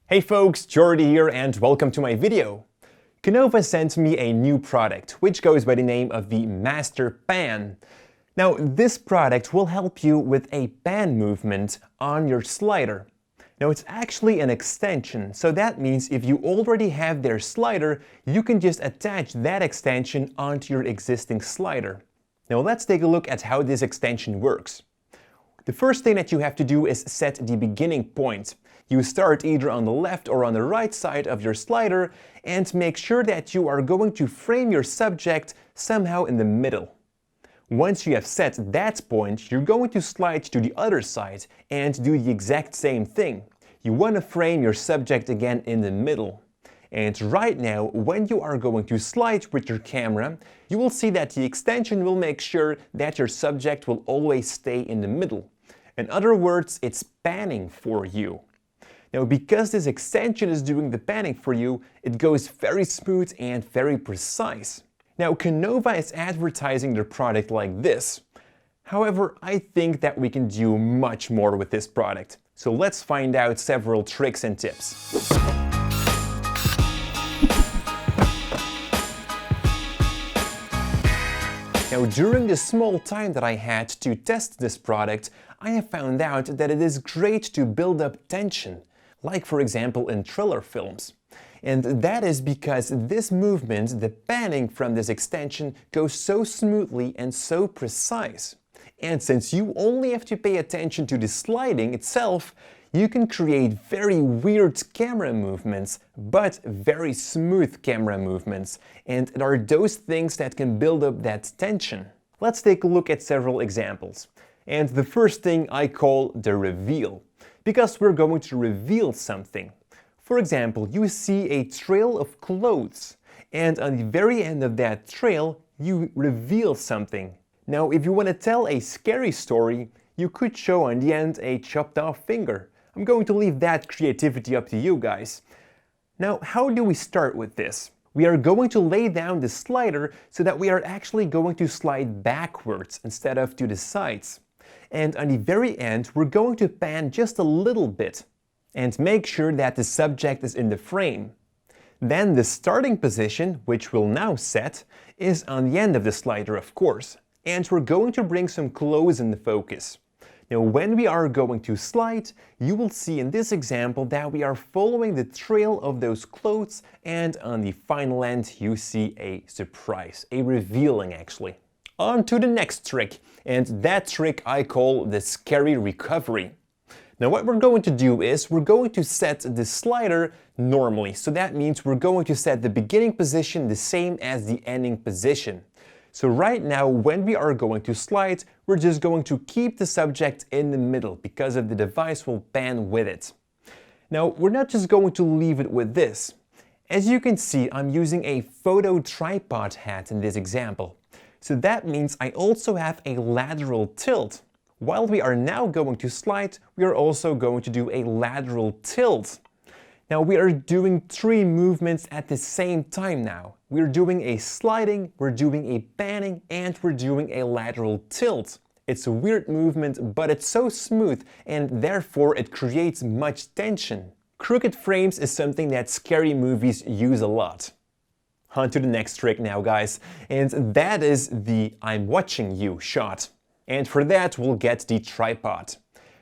Hey folks, Jordy here and welcome to my video. Konova sent me a new product, which goes by the name of the Master Pan. Now, this product will help you with a pan movement on your slider. Now, it's actually an extension, so that means if you already have their slider, you can just attach that extension onto your existing slider. Now, let's take a look at how this extension works. The first thing that you have to do is set the beginning point. You start either on the left or on the right side of your slider and make sure that you are going to frame your subject somehow in the middle. Once you have set that point, you're going to slide to the other side and do the exact same thing. You want to frame your subject again in the middle. And right now, when you are going to slide with your camera, you will see that the extension will make sure that your subject will always stay in the middle. In other words, it's panning for you. Now, because this extension is doing the panning for you, it goes very smooth and very precise. Now, Konova is advertising their product like this. However, I think that we can do much more with this product. So let's find out several tricks and tips. Now, during the small time that I had to test this product, I have found out that it is great to build up tension, like for example in thriller films. And that is because this movement, the panning from this extension, goes so smoothly and so precise. And since you only have to pay attention to the sliding itself, you can create very weird camera movements, but very smooth camera movements. And it are those things that can build up that tension. Let's take a look at several examples. And the first thing I call the reveal, because we're going to reveal something. For example, you see a trail of clothes, and on the very end of that trail, you reveal something. Now, if you want to tell a scary story, you could show on the end a chopped off finger. I'm going to leave that creativity up to you guys. Now, how do we start with this? We are going to lay down the slider so that we are actually going to slide backwards instead of to the sides. And on the very end, we're going to pan just a little bit and make sure that the subject is in the frame. Then the starting position, which we'll now set, is on the end of the slider, of course. And we're going to bring some clothes in the focus. Now, when we are going to slide, you will see in this example that we are following the trail of those clothes, and on the final end, you see a surprise, a revealing actually. On to the next trick, and that trick I call the scary recovery. Now, what we're going to do is we're going to set the slider normally. So that means we're going to set the beginning position the same as the ending position. So right now, when we are going to slide, we're just going to keep the subject in the middle because of the device will pan with it. Now, we're not just going to leave it with this. As you can see, I'm using a photo tripod hat in this example. So that means I also have a lateral tilt. While we are now going to slide, we are also going to do a lateral tilt. Now we are doing three movements at the same time now. We're doing a sliding, we're doing a panning, and we're doing a lateral tilt. It's a weird movement, but it's so smooth, and therefore it creates much tension. Crooked frames is something that scary movies use a lot. On to the next trick now, guys, and that is the I'm watching you shot. And for that, we'll get the tripod.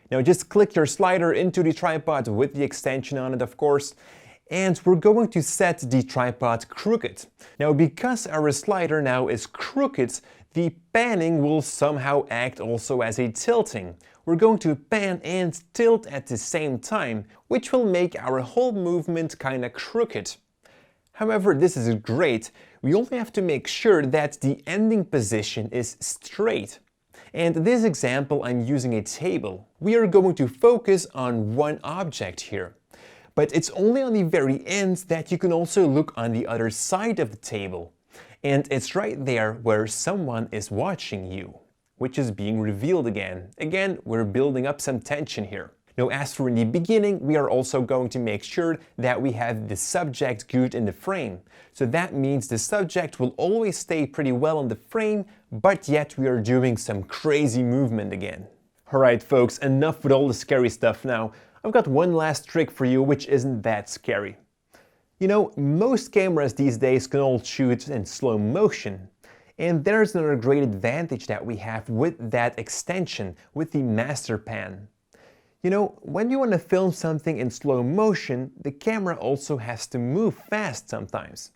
Now just click your slider into the tripod with the extension on it, of course, and we're going to set the tripod crooked. Now, because our slider now is crooked, the panning will somehow act also as a tilting. We're going to pan and tilt at the same time, which will make our whole movement kinda crooked. However, this is great. We only have to make sure that the ending position is straight. And in this example, I'm using a table. We are going to focus on one object here. But it's only on the very end that you can also look on the other side of the table. And it's right there where someone is watching you, which is being revealed again. Again, we're building up some tension here. Now, as for in the beginning, we are also going to make sure that we have the subject good in the frame. So that means the subject will always stay pretty well in the frame, but yet we are doing some crazy movement again. Alright folks, enough with all the scary stuff now. I've got one last trick for you which isn't that scary. You know, most cameras these days can all shoot in slow motion. And there's another great advantage that we have with that extension, with the Master Pan. You know, when you want to film something in slow motion, the camera also has to move fast sometimes.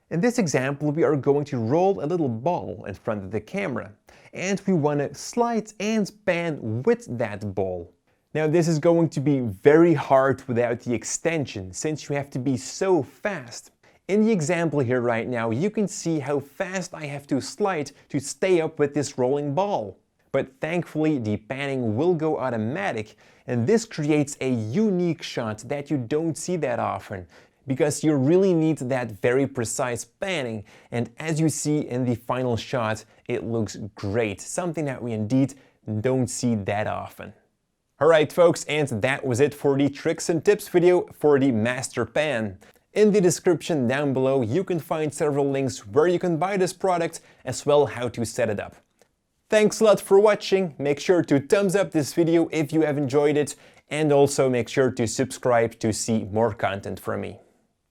In this example, we are going to roll a little ball in front of the camera, and we want to slide and pan with that ball. Now, this is going to be very hard without the extension, since you have to be so fast. In the example here right now, you can see how fast I have to slide to stay up with this rolling ball. But thankfully, the panning will go automatic, and this creates a unique shot that you don't see that often, because you really need that very precise panning, and as you see in the final shot, it looks great, something that we indeed don't see that often. Alright folks, and that was it for the tricks and tips video for the Master Pan. In the description down below you can find several links where you can buy this product, as well how to set it up. Thanks a lot for watching, make sure to thumbs up this video if you have enjoyed it, and also make sure to subscribe to see more content from me.